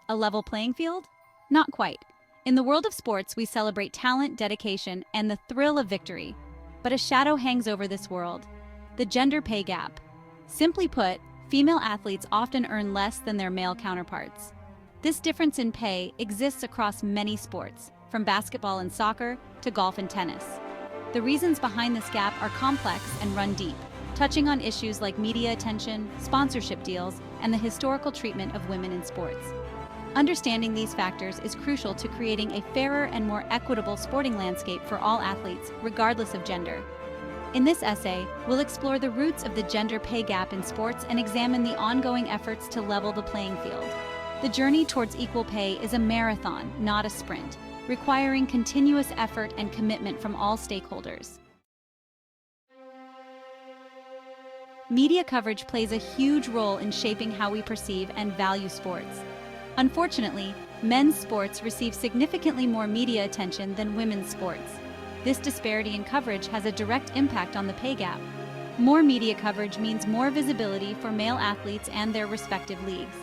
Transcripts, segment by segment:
A level playing field? Not quite. In the world of sports, we celebrate talent, dedication, and the thrill of victory. But a shadow hangs over this world: the gender pay gap. Simply put, female athletes often earn less than their male counterparts. This difference in pay exists across many sports, from basketball and soccer to golf and tennis. The reasons behind this gap are complex and run deep, touching on issues like media attention, sponsorship deals, and the historical treatment of women in sports. Understanding these factors is crucial to creating a fairer and more equitable sporting landscape for all athletes, regardless of gender. In this essay, we'll explore the roots of the gender pay gap in sports and examine the ongoing efforts to level the playing field. The journey towards equal pay is a marathon, not a sprint, requiring continuous effort and commitment from all stakeholders. Media coverage plays a huge role in shaping how we perceive and value sports. Unfortunately, men's sports receive significantly more media attention than women's sports. This disparity in coverage has a direct impact on the pay gap. More media coverage means more visibility for male athletes and their respective leagues.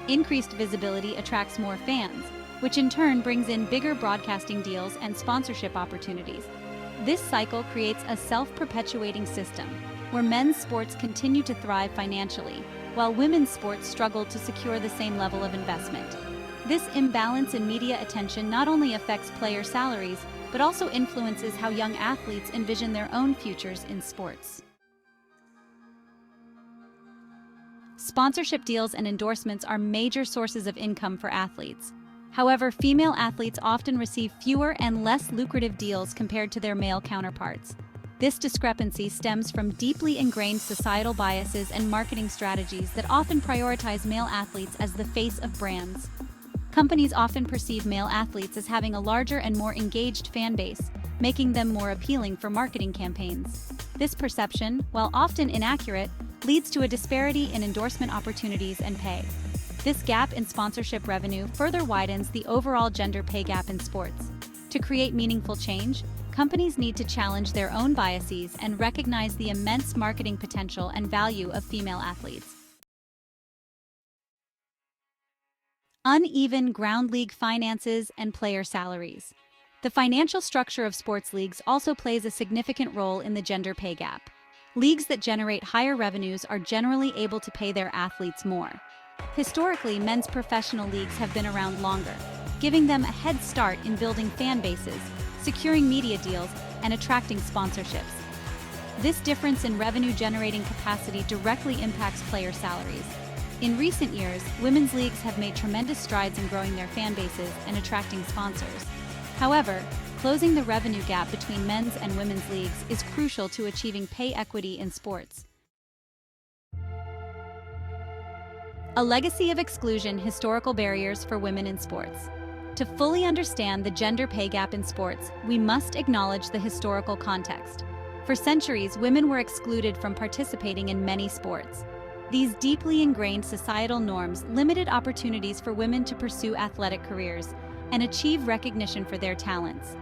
Increased visibility attracts more fans, which in turn brings in bigger broadcasting deals and sponsorship opportunities. This cycle creates a self-perpetuating system, where men's sports continue to thrive financially, while women's sports struggle to secure the same level of investment. This imbalance in media attention not only affects player salaries, but also influences how young athletes envision their own futures in sports. Sponsorship deals and endorsements are major sources of income for athletes. However, female athletes often receive fewer and less lucrative deals compared to their male counterparts. This discrepancy stems from deeply ingrained societal biases and marketing strategies that often prioritize male athletes as the face of brands. Companies often perceive male athletes as having a larger and more engaged fan base, making them more appealing for marketing campaigns. This perception, while often inaccurate, leads to a disparity in endorsement opportunities and pay. This gap in sponsorship revenue further widens the overall gender pay gap in sports. To create meaningful change, companies need to challenge their own biases and recognize the immense marketing potential and value of female athletes. Uneven ground league finances and player salaries. The financial structure of sports leagues also plays a significant role in the gender pay gap. Leagues that generate higher revenues are generally able to pay their athletes more. Historically, men's professional leagues have been around longer, giving them a head start in building fan bases, securing media deals, and attracting sponsorships. This difference in revenue-generating capacity directly impacts player salaries. In recent years, women's leagues have made tremendous strides in growing their fan bases and attracting sponsors. However, closing the revenue gap between men's and women's leagues is crucial to achieving pay equity in sports. A legacy of exclusion: historical barriers for women in sports. To fully understand the gender pay gap in sports, we must acknowledge the historical context. For centuries, women were excluded from participating in many sports. These deeply ingrained societal norms limited opportunities for women to pursue athletic careers and achieve recognition for their talents.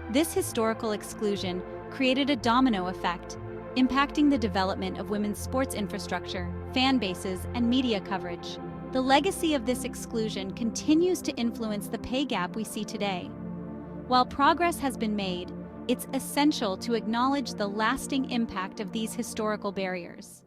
This historical exclusion created a domino effect, impacting the development of women's sports infrastructure, fan bases, and media coverage. The legacy of this exclusion continues to influence the pay gap we see today. While progress has been made, it's essential to acknowledge the lasting impact of these historical barriers.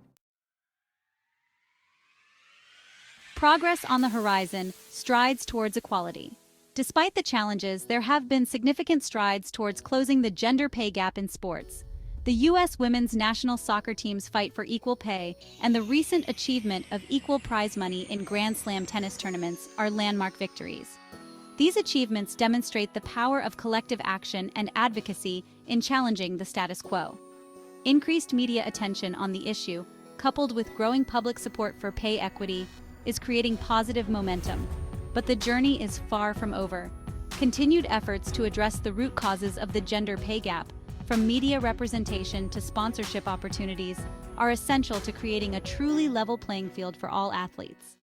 Progress on the horizon: strides towards equality. Despite the challenges, there have been significant strides towards closing the gender pay gap in sports. The U.S. women's national soccer team's fight for equal pay and the recent achievement of equal prize money in Grand Slam tennis tournaments are landmark victories. These achievements demonstrate the power of collective action and advocacy in challenging the status quo. Increased media attention on the issue, coupled with growing public support for pay equity, is creating positive momentum. But the journey is far from over. Continued efforts to address the root causes of the gender pay gap, from media representation to sponsorship opportunities, are essential to creating a truly level playing field for all athletes.